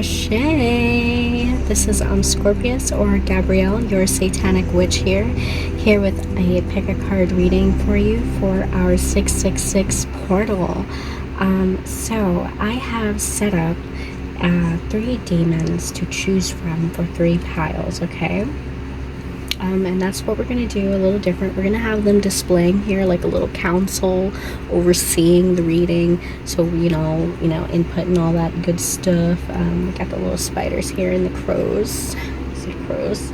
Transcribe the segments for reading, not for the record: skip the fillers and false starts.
Crochet. This is Omscorpius, or Gabrielle, your satanic witch here with a pick a card reading for you for our 666 portal. So I have set up 3 demons to choose from for 3 piles, okay? And that's what we're going to do, a little different. We're going to have them displaying here like a little council overseeing the reading. So, you know, input and all that good stuff. We got the little spiders here and the crows. See crows.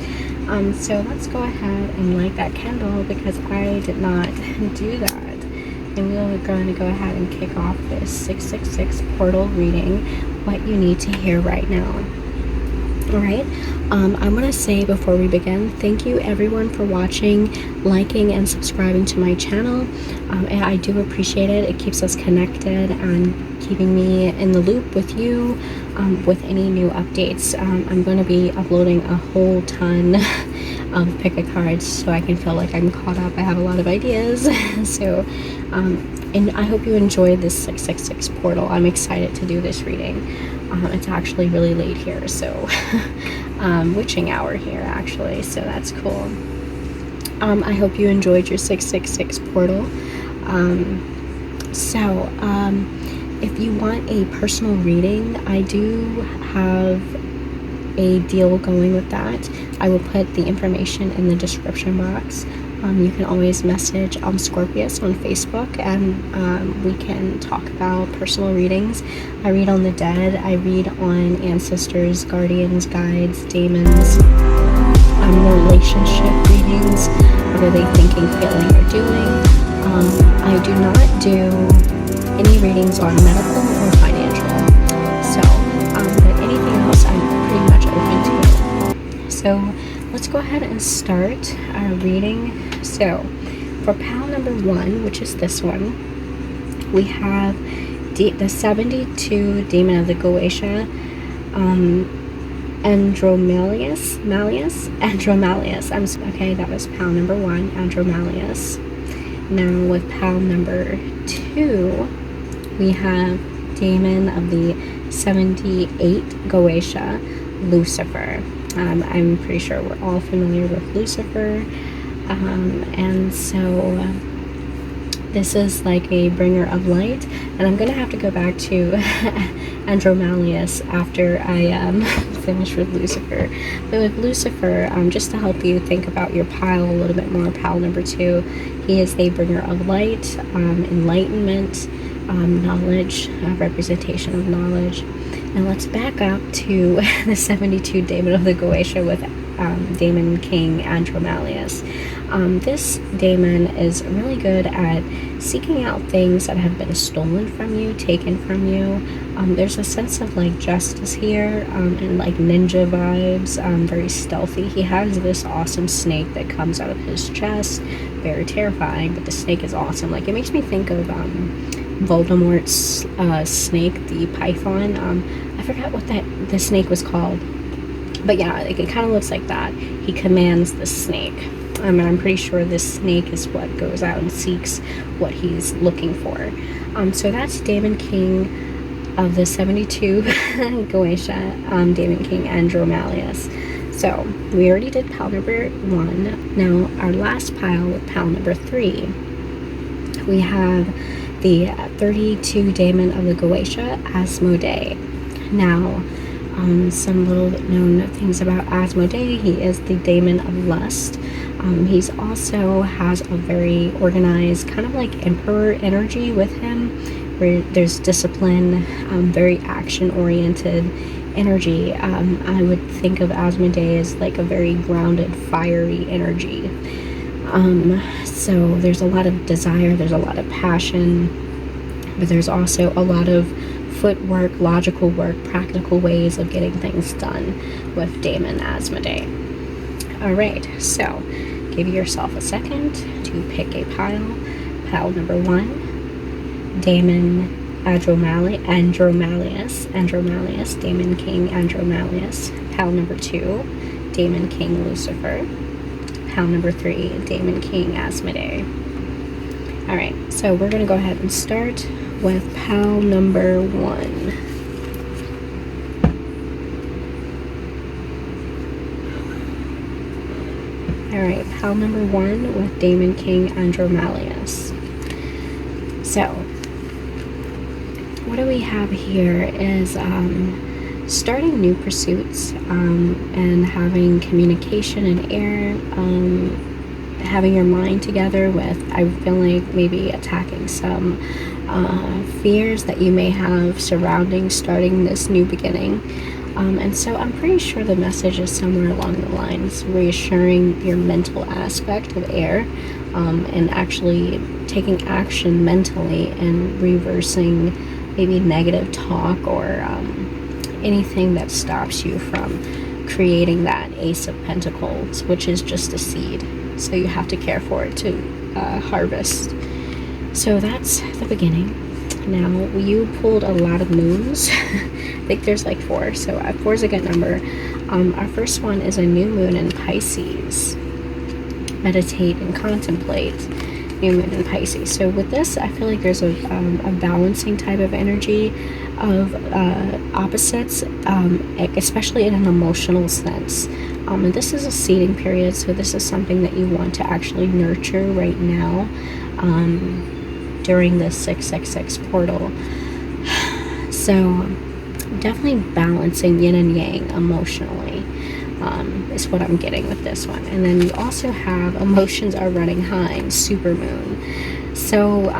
So let's go ahead and light that candle because I did not do that. And we're going to go ahead and kick off this 666 portal reading, what you need to hear right now. Alright, I'm going to say before we begin, thank you everyone for watching, liking, and subscribing to my channel. And I do appreciate it. It keeps us connected and keeping me in the loop with you with any new updates. I'm going to be uploading a whole ton of PickACards so I can feel like I'm caught up. I have a lot of ideas. So, and I hope you enjoyed this 666 portal. I'm excited to do this reading. It's actually really late here, so witching hour here actually, so that's cool. I hope you enjoyed your 666 portal. If you want a personal reading, I do have a deal going with that. I will put the information in the description box. You can always message Omscorpius on Facebook and we can talk about personal readings. I read on the dead, I read on ancestors, guardians, guides, demons, relationship readings, what are they thinking, feeling, or doing. I do not do any readings on medical or financial. So, but anything else I'm pretty much open to. So, let's go ahead and start our reading. So, for pile number 1, which is this one, we have the 72 Demon of the Goetia, Andromalius. Okay, that was pile number 1, Andromalius. Now, with pile number 2, we have Daemon of the 78 Goetia, Lucifer. I'm pretty sure we're all familiar with Lucifer. And so this is like a bringer of light, and I'm gonna have to go back to Andromalius after I finish with Lucifer. But with Lucifer, just to help you think about your pile a little bit more, pile number 2, he is a bringer of light, enlightenment, knowledge, representation of knowledge. And let's back up to the 72 Daemon of the Goetia with Daemon King Andromalius. This daemon is really good at seeking out things that have been stolen from you, taken from you. There's a sense of like justice here and like ninja vibes, very stealthy. He has this awesome snake that comes out of his chest, very terrifying, but the snake is awesome. Like, it makes me think of Voldemort's snake, the python. I forgot what the snake was called, but yeah, it kind of looks like that. He commands the snake, and I'm pretty sure this snake is what goes out and seeks what he's looking for. So that's Daemon King of the 72 Goetia, Daemon King Andromalius. So we already did pile number 1. Now our last pile with pile number 3, we have the 32 Daemon of the Goetia, Asmodeus. Now, some little known things about Asmodeus. He is the Daemon of Lust. He's also has a very organized, kind of like Emperor energy with him, where there's discipline, very action-oriented energy. I would think of Asmodeus as like a very grounded, fiery energy. So there's a lot of desire, there's a lot of passion, but there's also a lot of footwork, logical work, practical ways of getting things done with Daemon Asmodeus. Alright, so give yourself a second to pick a pile. Pile number 1, Daemon Andromalius, Daemon King Andromalius. Pile number 2, Daemon King Lucifer. Pile number 3, Daemon King Asmodeus. Alright, so we're going to go ahead and start with pile number 1. Alright, pile number 1 with Daemon King Andromalius. So, what do we have here is starting new pursuits and having communication in air, having your mind together with, I feel like, maybe attacking some fears that you may have surrounding starting this new beginning. And so I'm pretty sure the message is somewhere along the lines, reassuring your mental aspect of air, and actually taking action mentally and reversing maybe negative talk or anything that stops you from creating that Ace of Pentacles, which is just a seed. So you have to care for it to harvest. So that's the beginning. Now, you pulled a lot of moons. I think there's like 4, so 4 is a good number. Our first one is a new moon in Pisces. Meditate and contemplate. New moon in Pisces. So with this, I feel like there's a balancing type of energy of opposites, especially in an emotional sense. And this is a seeding period, so this is something that you want to actually nurture right now. During this 666 portal. So definitely balancing yin and yang emotionally is what I'm getting with this one. And then you also have emotions are running high in super moon. So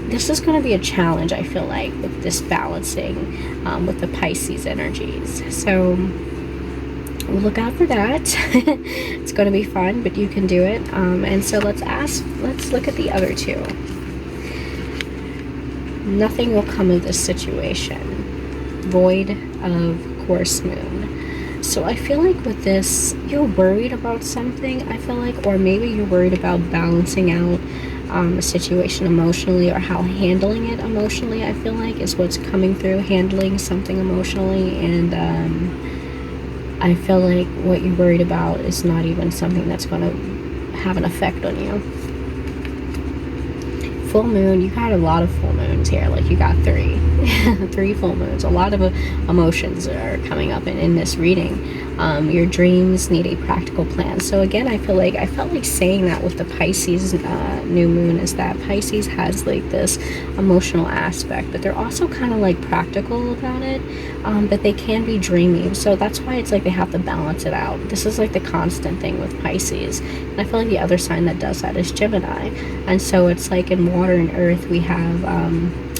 this is going to be a challenge, I feel like, with this balancing with the Pisces energies. So look out for that. It's going to be fun, but you can do it. And so let's look at the other 2. Nothing will come of this situation. Void of course moon. So I feel like with this, you're worried about something, I feel like, or maybe you're worried about balancing out a situation emotionally, or how handling it emotionally, I feel like, is what's coming through, handling something emotionally. And I feel like what you're worried about is not even something that's going to have an effect on you. Full moon, you got a lot of full moons here, like you got 3 3 full moons. A lot of emotions are coming up in this reading. Your dreams need a practical plan. So again, I felt like saying that with the Pisces new moon, is that Pisces has like this emotional aspect, but they're also kind of like practical about it, but they can be dreamy. So that's why it's like they have to balance it out. This is like the constant thing with Pisces. And I feel like the other sign that does that is Gemini. And so it's like in water and earth we have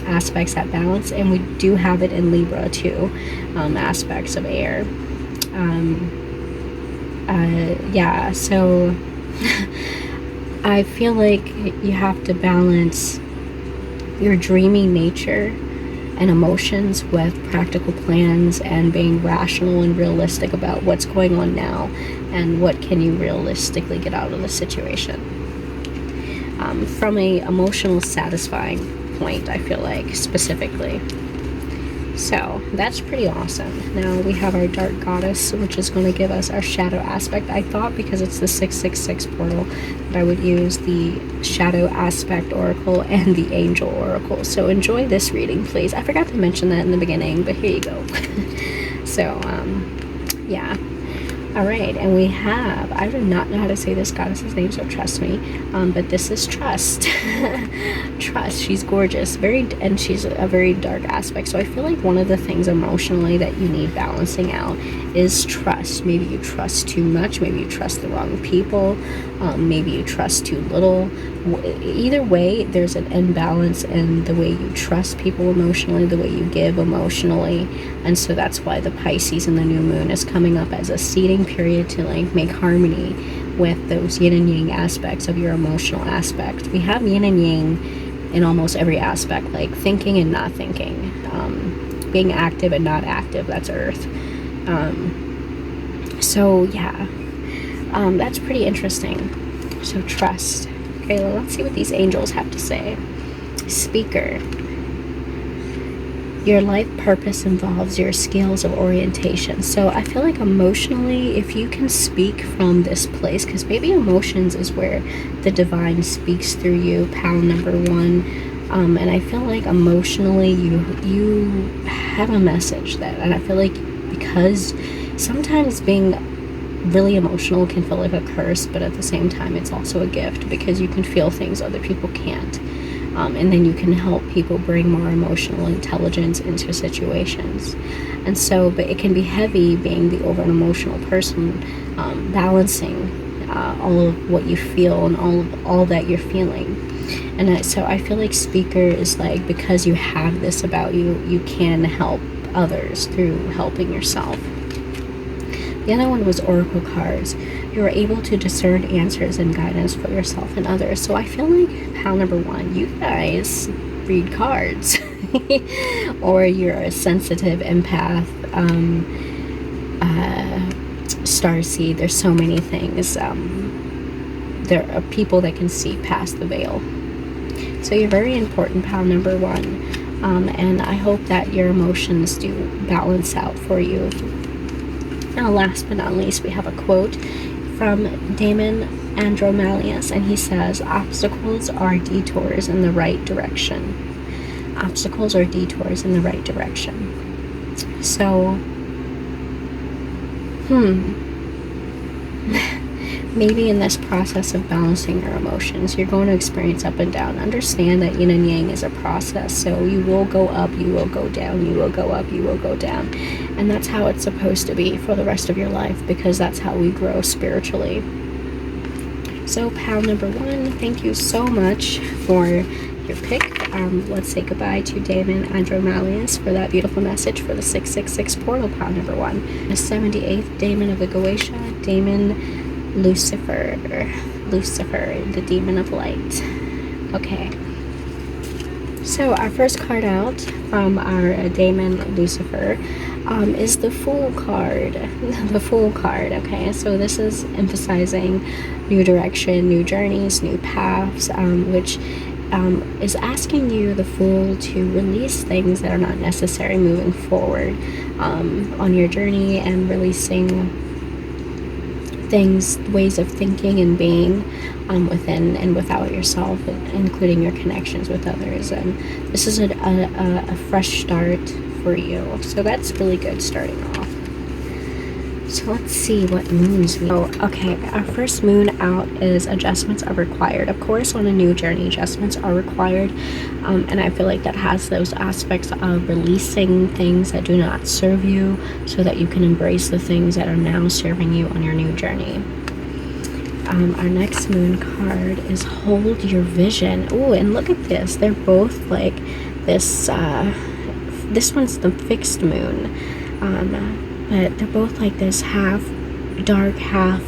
aspects that balance, and we do have it in Libra too, aspects of air. Yeah, so I feel like you have to balance your dreamy nature and emotions with practical plans and being rational and realistic about what's going on now and what can you realistically get out of the situation. From a emotional satisfying point, I feel like, specifically. So that's pretty awesome. Now we have our Dark Goddess, which is going to give us our shadow aspect. I thought, because it's the 666 portal, that I would use the shadow aspect oracle and the angel oracle. So enjoy this reading, please. I forgot to mention that in the beginning, but here you go. So yeah. Alright, and we have, I do not know how to say this goddess's name, so trust me, but this is Trust. Trust, she's gorgeous, and she's a very dark aspect. So I feel like one of the things emotionally that you need balancing out is trust. Maybe you trust too much, maybe you trust the wrong people, maybe you trust too little. Either way, there's an imbalance in the way you trust people emotionally, the way you give emotionally. And so that's why the Pisces and the new moon is coming up as a seeding period to like make harmony with those yin and yang aspects of your emotional aspect. We have yin and yang in almost every aspect, like thinking and not thinking, being active and not active, that's earth. So yeah, that's pretty interesting. So trust. Okay, well, let's see what these angels have to say. Speaker. Your life purpose involves your skills of orientation. So I feel like emotionally, if you can speak from this place, because maybe emotions is where the divine speaks through you, pal number 1. And I feel like emotionally you have a message that, and I feel like because sometimes being really emotional can feel like a curse, but at the same time it's also a gift, because you can feel things other people can't. And then you can help people bring more emotional intelligence into situations. And so, but it can be heavy being the over emotional person, balancing all of what you feel and all that you're feeling. And so I feel like speaker is like, because you have this about you, you can help others through helping yourself. The other one was oracle cards. You are able to discern answers and guidance for yourself and others. So I feel like pal number 1, you guys read cards. Or you're a sensitive empath, starseed. There's so many things. There are people that can see past the veil. So you're very important, pal number 1. And I hope that your emotions do balance out for you. Now, last but not least, we have a quote from Daemon Andromalius, and he says, obstacles are detours in the right direction. Obstacles are detours in the right direction. So, maybe in this process of balancing your emotions, you're going to experience up and down. Understand that yin and yang is a process. So you will go up, you will go down, you will go up, you will go down. And that's how it's supposed to be for the rest of your life, because that's how we grow spiritually. So pal number 1, thank you so much for your pick. Let's say goodbye to Daemon Andromalius for that beautiful message for the 666 portal, pal number 1. The 78th Daemon of the Goetia, Daemon Lucifer, the demon of light. Okay, so our first card out from our Daemon Lucifer is the Fool card. The Fool card. Okay, so this is emphasizing new direction, new journeys, new paths, which is asking you, the Fool, to release things that are not necessary moving forward on your journey, and releasing things, ways of thinking and being within and without yourself, including your connections with others. And this is a fresh start for you. So that's really good starting off. So let's see what moons we... Oh, okay. Our first moon out is adjustments are required. Of course, on a new journey, adjustments are required. And I feel like that has those aspects of releasing things that do not serve you, so that you can embrace the things that are now serving you on your new journey. Our next moon card is Hold Your Vision. Oh, and look at this. They're both like this. This one's the fixed moon. But they're both like this, half dark, half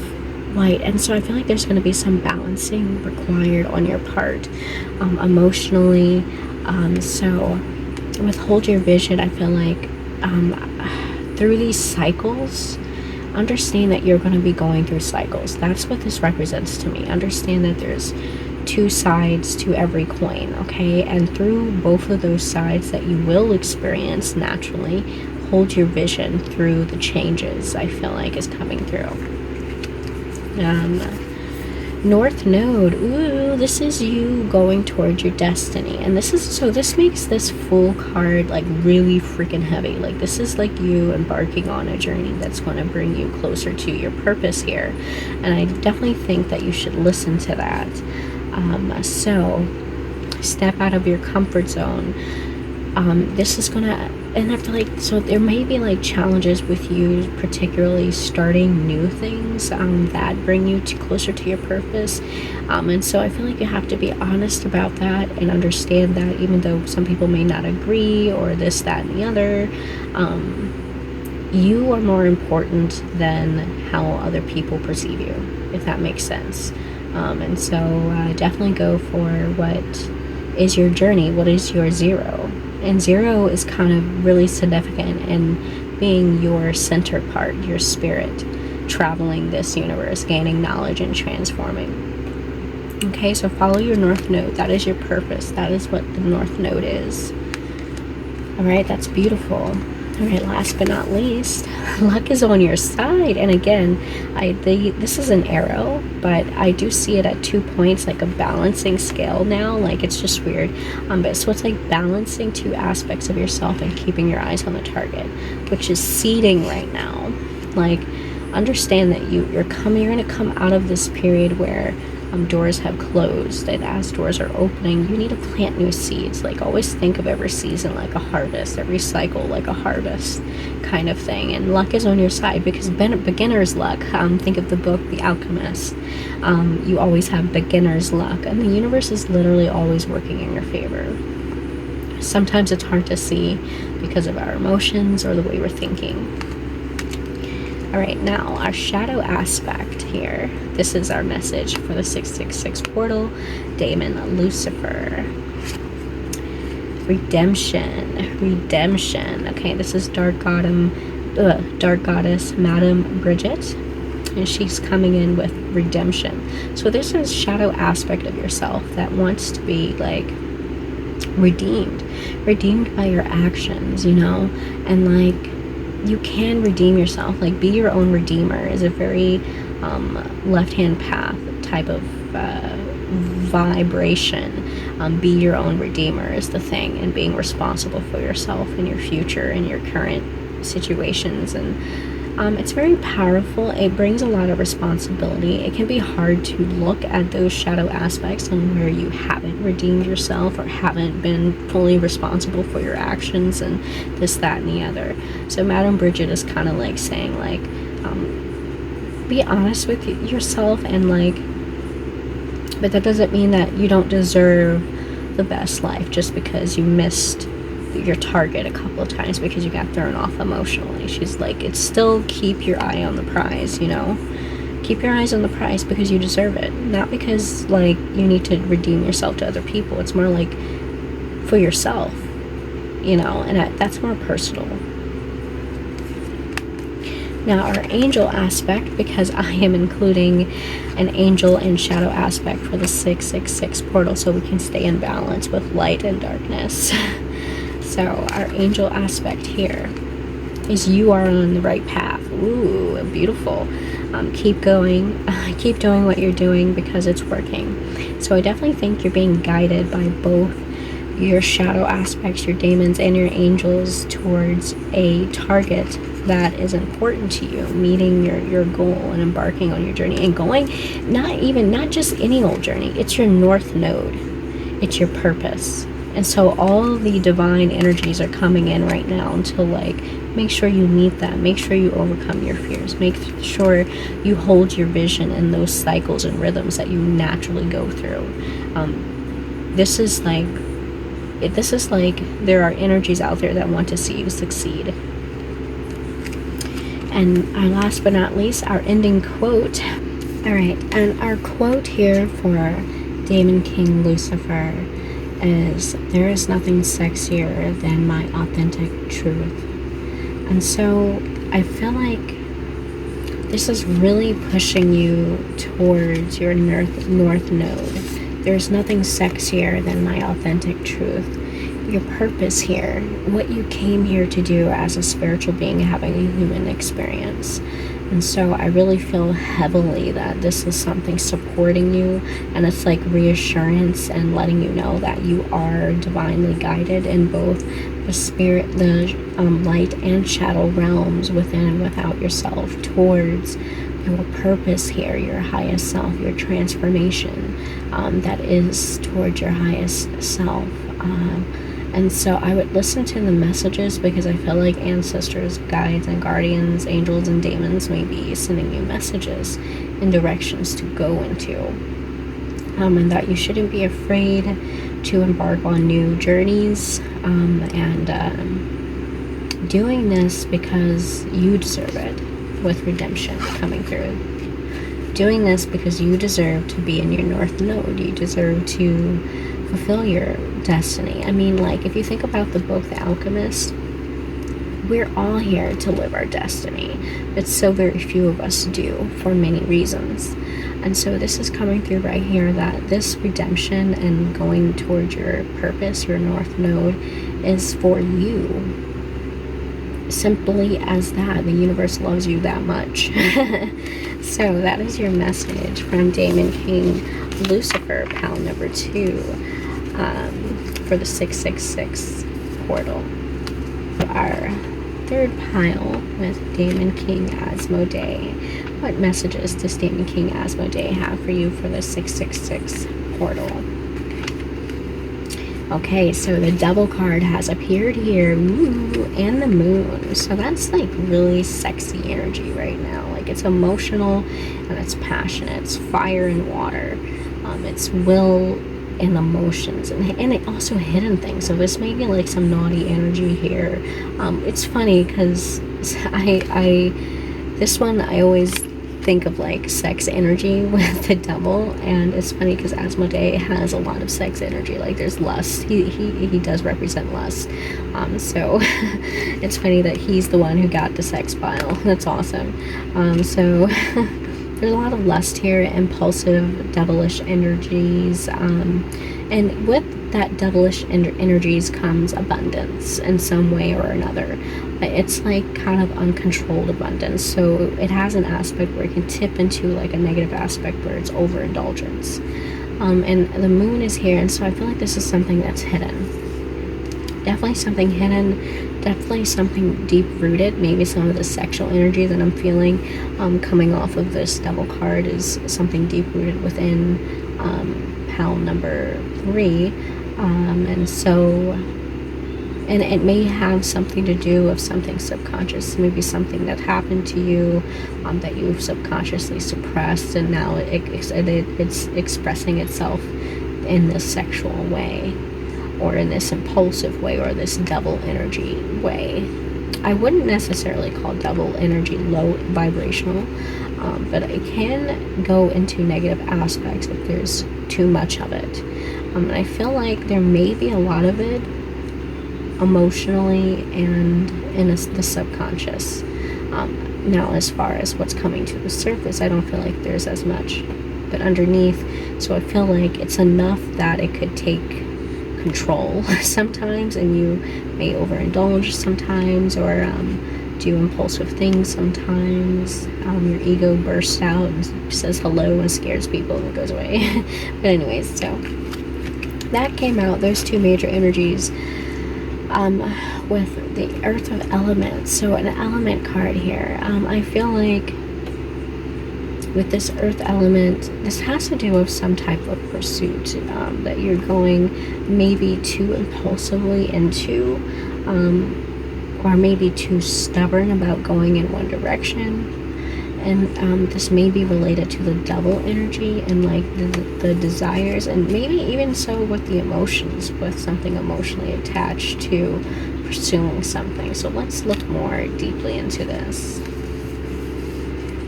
light. And so I feel like there's going to be some balancing required on your part, emotionally. So with Hold Your Vision, I feel like through these cycles, understand that you're going to be going through cycles. That's what this represents to me. Understand that there's two sides to every coin, okay? And through both of those sides that you will experience naturally, hold your vision through the changes I feel like is coming through. North Node. Ooh, this is you going towards your destiny. And this is, so this makes this Fool card like really freaking heavy. Like this is like you embarking on a journey that's going to bring you closer to your purpose here. And I definitely think that you should listen to that. So step out of your comfort zone. This is gonna, and I feel like, so there may be like challenges with you, particularly starting new things that bring you closer to your purpose. And so I feel like you have to be honest about that and understand that even though some people may not agree or this, that, and the other, you are more important than how other people perceive you, if that makes sense. And so definitely go for what is your journey, what is your zero. And zero is kind of really significant in being your center part, your spirit, traveling this universe, gaining knowledge and transforming. Okay, so follow your North Node. That is your purpose. That is what the North Node is. All right, that's beautiful. All right, last but not least, luck is on your side. And again, this is an arrow, but I do see it at 2 points, like a balancing scale now. Like it's just weird. But so it's like balancing two aspects of yourself and keeping your eyes on the target, which is seeding right now. Like understand that you're going to come out of this period where doors have closed, and as doors are opening, you need to plant new seeds. Like, always think of every season like a harvest, every cycle like a harvest kind of thing. And luck is on your side, because beginner's luck, think of the book The Alchemist. You always have beginner's luck, and the universe is literally always working in your favor. Sometimes it's hard to see because of our emotions or the way we're thinking. All right, now our shadow aspect here. This is our message for the 666 portal. Daemon, Lucifer. Redemption. Okay, this is Dark Goddess Madame Bridget, and she's coming in with redemption. So this is shadow aspect of yourself that wants to be like redeemed by your actions, you know, and like, you can redeem yourself. Like, be your own redeemer is a very left-hand path type of vibration. Be your own redeemer is the thing, and being responsible for yourself and your future and your current situations. And it's very powerful. It brings a lot of responsibility. It can be hard to look at those shadow aspects and where you haven't redeemed yourself or haven't been fully responsible for your actions and this, that, and the other. So Madame Bridget is kind of like saying, like, be honest with yourself, and like, but that doesn't mean that you don't deserve the best life just because you missed your target a couple of times because you got thrown off emotionally. She's like, it's still keep your eye on the prize, you know, keep your eyes on the prize, because you deserve it, not because like you need to redeem yourself to other people. It's more like for yourself, you know, and that's more personal. Now our angel aspect, because I am including an angel and shadow aspect for the 666 portal, so we can stay in balance with light and darkness. So our angel aspect here is you are on the right path. Ooh, beautiful. Keep going. Keep doing what you're doing because it's working. So I definitely think you're being guided by both your shadow aspects, your daemons, and your angels towards a target that is important to you, meeting your goal and embarking on your journey and going, not just any old journey. It's your north node. It's your purpose. And so all the divine energies are coming in right now to like make sure you meet them, make sure you overcome your fears, make sure you hold your vision in those cycles and rhythms that you naturally go through. This is like there are energies out there that want to see you succeed. And our last but not least, our ending quote. All right, and our quote here for Daemon King Lucifer is, there is nothing sexier than my authentic truth. And so I feel like this is really pushing you towards your north node. There's nothing sexier than my authentic truth. Your purpose here, what you came here to do as a spiritual being having a human experience. And so I really feel heavily that this is something supporting you, and it's like reassurance and letting you know that you are divinely guided in both the spirit, the light and shadow realms, within and without yourself, towards your purpose here, your highest self, your transformation that is towards your highest self. And so I would listen to the messages, because I feel like ancestors, guides, and guardians, angels, and demons may be sending you messages and directions to go into. And that you shouldn't be afraid to embark on new journeys, and doing this because you deserve it, with redemption coming through. Doing this because you deserve to be in your north node. You deserve to fulfill your destiny. I mean, like, if you think about the book The Alchemist, we're all here to live our destiny, but so very few of us do, for many reasons. And so this is coming through right here, that this redemption and going towards your purpose, your north node, is for you. Simply as that, the universe loves you that much. So that is your message from Daemon King Lucifer, pal number 2, for the 666 portal. Our third pile with Daemon King Asmodee. What messages does Daemon King Asmodee have for you for the 666 portal? Okay, so the Devil card has appeared here. Ooh, and the Moon. So that's like really sexy energy right now. Like it's emotional and it's passionate. It's fire and water. It's will and emotions, and it also hidden things. So this may be like some naughty energy here. It's funny because this one I always think of like sex energy with the devil, and it's funny because Asmodee has a lot of sex energy. Like there's lust. He does represent lust. So it's funny that he's the one who got the sex pile. That's awesome. So there's a lot of lust here, impulsive, devilish energies, and with that devilish energies comes abundance in some way or another. It's like kind of uncontrolled abundance, so it has an aspect where it can tip into like a negative aspect where it's overindulgence. And the Moon is here, and so I feel like this is something that's hidden. Definitely something hidden, definitely something deep-rooted. Maybe some of the sexual energy that I'm feeling coming off of this Devil card is something deep-rooted within pile number 3. And it may have something to do with something subconscious, maybe something that happened to you that you've subconsciously suppressed, and now it's expressing itself in this sexual way, or in this impulsive way, or this devil energy way. I wouldn't necessarily call devil energy low vibrational, but it can go into negative aspects if there's too much of it. And I feel like there may be a lot of it emotionally and in the subconscious. Now, as far as what's coming to the surface, I don't feel like there's as much, but underneath, so I feel like it's enough that it could take control sometimes, and you may overindulge sometimes, or do impulsive things sometimes. Your ego bursts out and says hello and scares people and it goes away. But anyways, so that came out, those two major energies, with the Earth of Elements. So an element card here. I feel like with this Earth element, this has to do with some type of pursuit that you're going maybe too impulsively into, or maybe too stubborn about going in one direction. And this may be related to the devil energy and like the desires, and maybe even so with the emotions, with something emotionally attached to pursuing something. So let's look more deeply into this.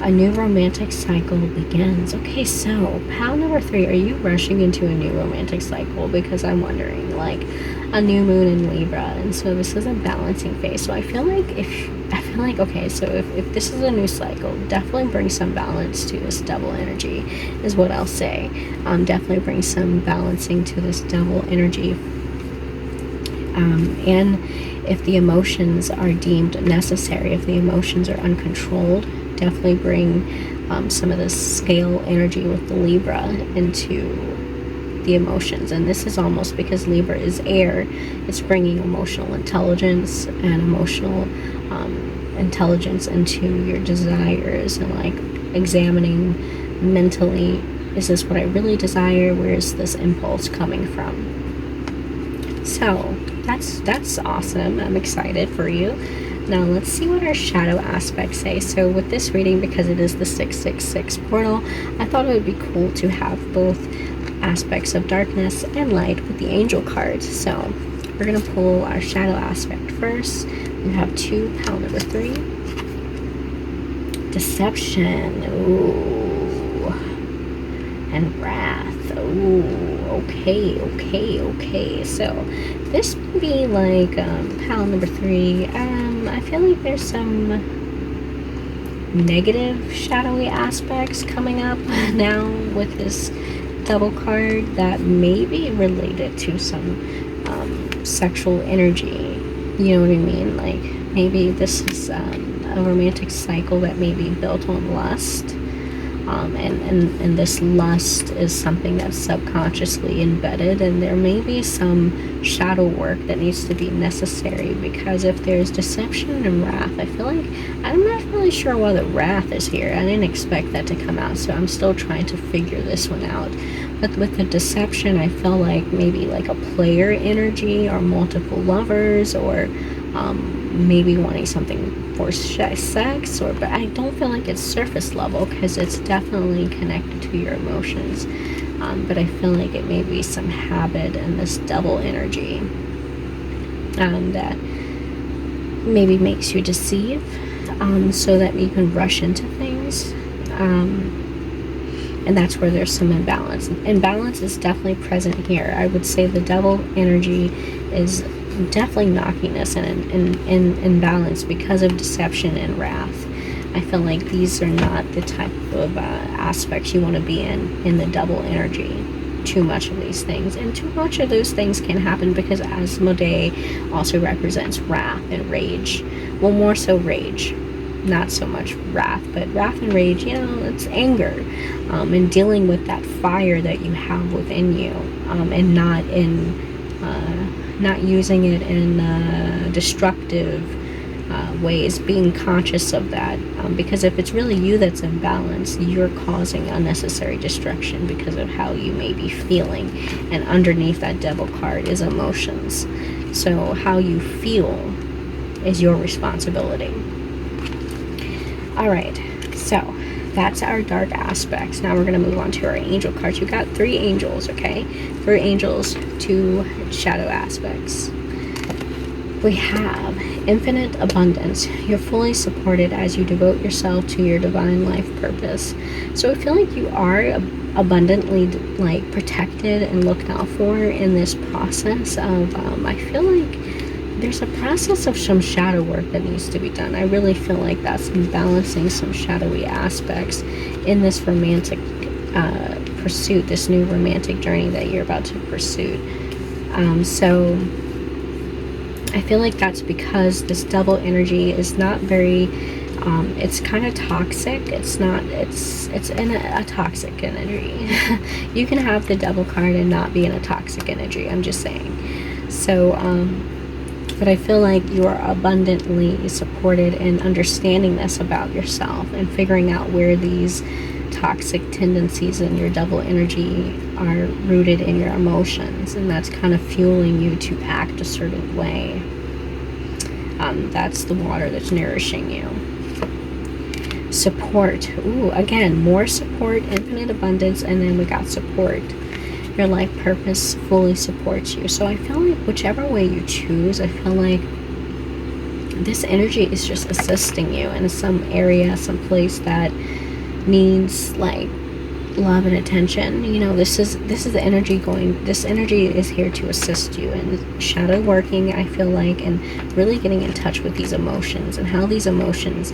A new romantic cycle begins. Okay, so pile number 3, are you rushing into a new romantic cycle? Because I'm wondering, like, a new moon in Libra, and so this is a balancing phase. So I feel like okay, so if this is a new cycle, definitely bring some balance to this devil energy, is what I'll say. Definitely bring some balancing to this devil energy. And if the emotions are deemed necessary, if the emotions are uncontrolled, definitely bring some of this scale energy with the Libra into the emotions. And this is almost, because Libra is air, it's bringing emotional intelligence and emotional intelligence into your desires, and like examining mentally, is this what I really desire? Where is this impulse coming from? So that's awesome. I'm excited for you. Now let's see what our shadow aspects say. So with this reading, because it is the 666 portal, I thought it would be cool to have both aspects of darkness and light with the angel cards. So we're going to pull our shadow aspect first. We have 2, pile number 3. Deception. Ooh. And wrath. Ooh. Okay. So this would be like pile number 3. I feel like there's some negative shadowy aspects coming up now with this double card that may be related to some sexual energy. You know what I mean? Like maybe this is a romantic cycle that may be built on lust, and this lust is something that's subconsciously embedded, and there may be some shadow work that needs to be necessary, because if there's deception and wrath, I feel like, I'm not really sure why the wrath is here. I didn't expect that to come out, so I'm still trying to figure this one out. But with the deception, I feel like maybe like a player energy, or multiple lovers, or maybe wanting something for sex, but I don't feel like it's surface level, because it's definitely connected to your emotions. But I feel like it may be some habit and this devil energy that maybe makes you deceive, so that you can rush into things. And that's where there's some imbalance. Imbalance is definitely present here. I would say the devil energy is definitely knocking us in balance because of deception and wrath. I feel like these are not the type of aspects you want to be in the double energy. Too much of these things, and too much of those things can happen because Asmodeus also represents wrath and rage. Well, more so rage, not so much wrath, but wrath and rage, it's anger, and dealing with that fire that you have within you, and not using it in destructive ways, being conscious of that, because if it's really you that's in balance, you're causing unnecessary destruction because of how you may be feeling, and underneath that devil card is emotions. So how you feel is your responsibility. Alright, so that's our dark aspects. Now we're going to move on to our angel cards. You got 3 angels, okay? 3 angels, 2 shadow aspects. We have infinite abundance. You're fully supported as you devote yourself to your divine life purpose. So I feel like you are abundantly protected and looked out for in this process of, I feel like there's a process of some shadow work that needs to be done. I really feel like that's balancing some shadowy aspects in this romantic pursuit, this new romantic journey that you're about to pursue. So I feel like that's because this double energy is not very, it's kind of toxic. It's in a toxic energy. You can have the devil card and not be in a toxic energy, I'm just saying. So, but I feel like you are abundantly supported in understanding this about yourself and figuring out where these toxic tendencies in your double energy are rooted in your emotions, and that's kind of fueling you to act a certain way. That's the water that's nourishing you. Support. Ooh, again, more support, infinite abundance, and then we got support. Your life purpose fully supports you. So I feel like whichever way you choose, I feel like this energy is just assisting you in some area, some place that needs love and attention. This is the energy this energy is here to assist you in shadow working, I feel like, and really getting in touch with these emotions and how these emotions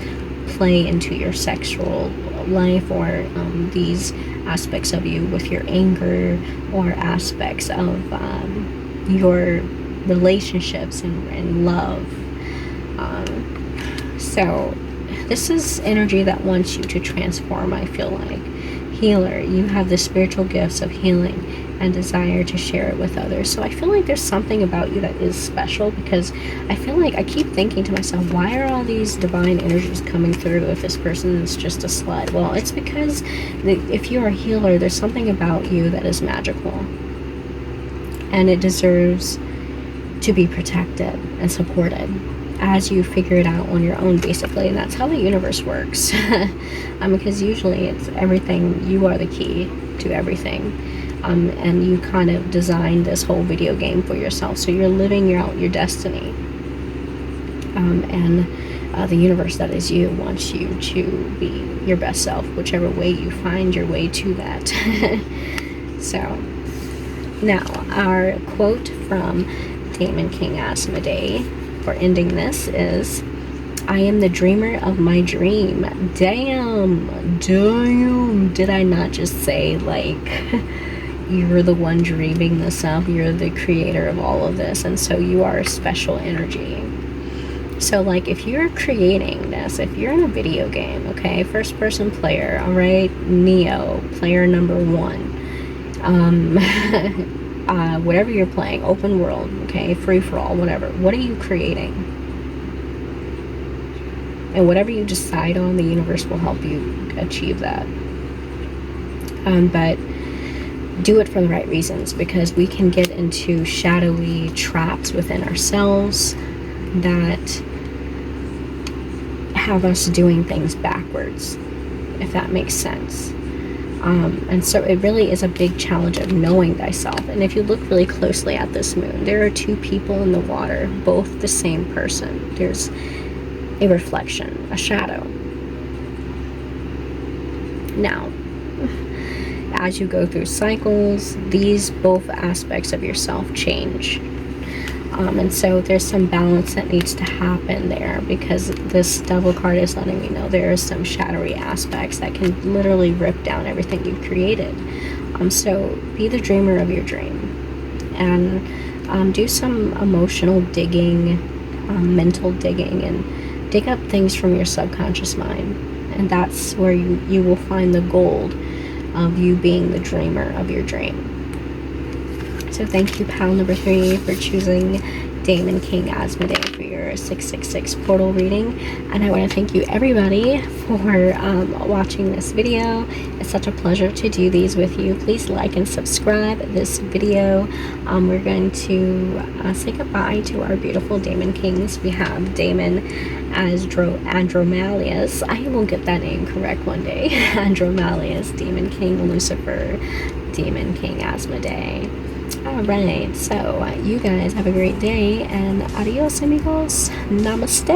play into your sexual life, or these aspects of you with your anger, or aspects of your relationships and love. So this is energy that wants you to transform, I feel like. Healer, you have the spiritual gifts of healing and desire to share it with others. So I feel like there's something about you that is special, because I feel like I keep thinking to myself, why are all these divine energies coming through if this person is just a slut? Well, it's because if you're a healer, there's something about you that is magical, and it deserves to be protected and supported as you figure it out on your own, basically. And that's how the universe works. Because usually it's everything, you are the key to everything, and you kind of designed this whole video game for yourself, so you're living out your destiny, and the universe that is you wants you to be your best self, whichever way you find your way to that. So now our quote from Daemon King Asmodeus for ending this is, I am the dreamer of my dream. Damn, did I not just say, you're the one dreaming this up, you're the creator of all of this, and so you are a special energy. So like if you're creating this, if you're in a video game, okay, first person player, all right, Neo, player number 1, whatever you're playing, open world, okay, free for all, whatever, what are you creating? And whatever you decide on, the universe will help you achieve that. But do it for the right reasons, because we can get into shadowy traps within ourselves that have us doing things backwards, if that makes sense. And so it really is a big challenge of knowing thyself. And if you look really closely at this moon, there are 2 people in the water, both the same person. There's a reflection, a shadow. Now, as you go through cycles, these both aspects of yourself change. And so there's some balance that needs to happen there, because this Devil card is letting me know there are some shadowy aspects that can literally rip down everything you've created. So be the dreamer of your dream, and do some emotional digging, mental digging, and dig up things from your subconscious mind. And that's where you will find the gold of you being the dreamer of your dream. So thank you, pal number 3, for choosing Daemon King Asmodeus for your 666 portal reading. And I want to thank you, everybody, for watching this video. It's such a pleasure to do these with you. Please like and subscribe this video. We're going to say goodbye to our beautiful Daemon Kings. We have Daemon Andromalius. I will get that name correct one day. Andromalius, Daemon King Lucifer, Daemon King Asmodeus. Alright, so you guys have a great day, and adios amigos, namaste.